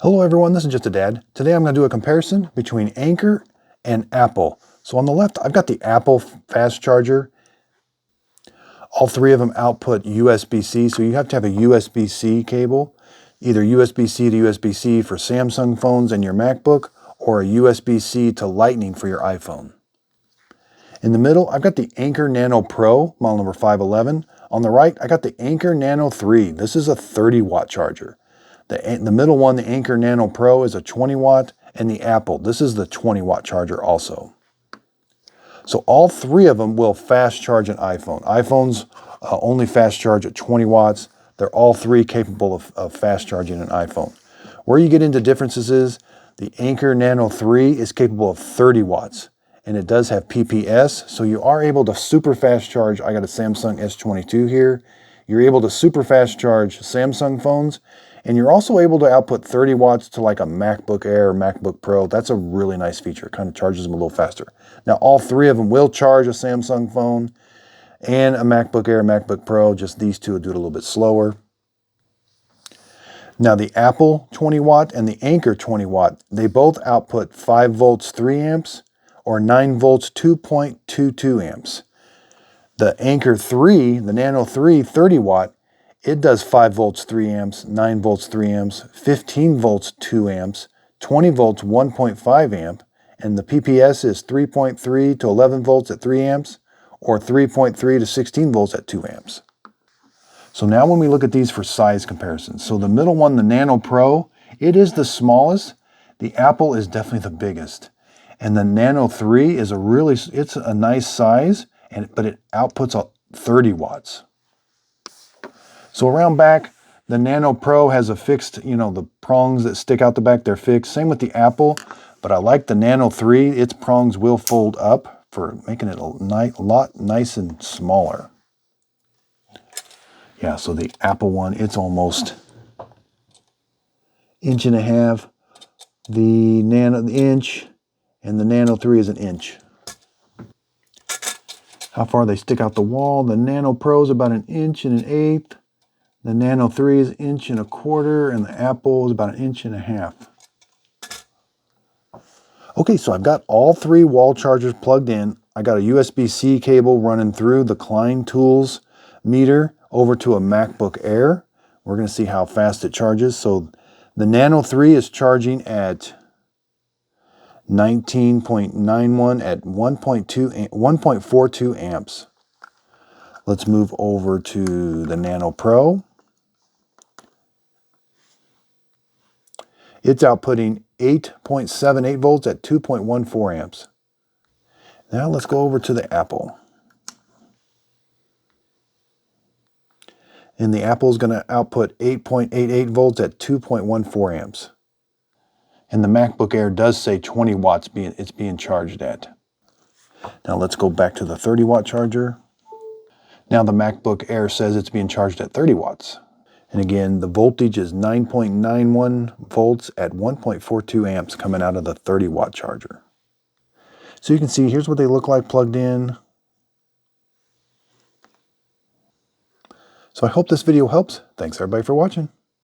Hello everyone, this is Just a Dad. Today I'm going to do a comparison between Anker and Apple. So on the left, I've got the Apple fast charger. All three of them output USB-C, so you have to have a USB-C cable, either USB-C to USB-C for Samsung phones and your MacBook, or a USB-C to Lightning for your iPhone. In the middle, I've got the Anker Nano Pro, model number 511. On the right, I got the Anker Nano 3. This is a 30-watt charger. The middle one, the Anker Nano Pro, is a 20 watt, and the Apple, this is the 20 watt charger also. So all three of them will fast charge an iPhone. iPhones only fast charge at 20 watts. They're all three capable of fast charging an iPhone. Where you get into differences is the Anker Nano 3 is capable of 30 watts, and it does have PPS, so you are able to super fast charge. I got a Samsung S22 here. You're able to super fast charge Samsung phones, and you're also able to output 30 watts to like a MacBook Air or MacBook Pro. That's a really nice feature. It kind of charges them a little faster. Now, all three of them will charge a Samsung phone and a MacBook Air, MacBook Pro. Just these two will do it a little bit slower. Now, the Apple 20 watt and the Anker 20 watt, they both output 5 volts 3 amps or 9 volts 2.22 amps. The Anker 3, the Nano 3 30 watt, it does 5 volts 3 amps, 9 volts 3 amps, 15 volts 2 amps, 20 volts 1.5 amp, and the PPS is 3.3 to 11 volts at 3 amps, or 3.3 to 16 volts at 2 amps. So now when we look at these for size comparisons, so the middle one, the Nano Pro, it is the smallest. The Apple is definitely the biggest. And the Nano 3 is it's a nice size, but it outputs 30 watts. So around back, the Nano Pro has a fixed, the prongs that stick out the back, they're fixed. Same with the Apple, but I like the Nano 3. Its prongs will fold up for making it a lot nice and smaller. Yeah, so the Apple one, it's almost 1.5 inches. The Nano, the inch, and the Nano 3 is 1 inch. How far they stick out the wall, the Nano Pro is about 1 1/8 inches. The Nano 3 is 1.25 inches, and the Apple is about 1.5 inches. Okay, so I've got all three wall chargers plugged in. I got a USB-C cable running through the Klein Tools meter over to a MacBook Air. We're going to see how fast it charges. So the Nano 3 is charging at 19.91 at 1.42 amps. Let's move over to the Nano Pro. It's outputting 8.78 volts at 2.14 amps. Now let's go over to the Apple. And the Apple is going to output 8.88 volts at 2.14 amps. And the MacBook Air does say 20 watts it's being charged at. Now let's go back to the 30 watt charger. Now the MacBook Air says it's being charged at 30 watts. And again, the voltage is 9.91 volts at 1.42 amps coming out of the 30 watt charger. So you can see, here's what they look like plugged in. So I hope this video helps. Thanks everybody for watching.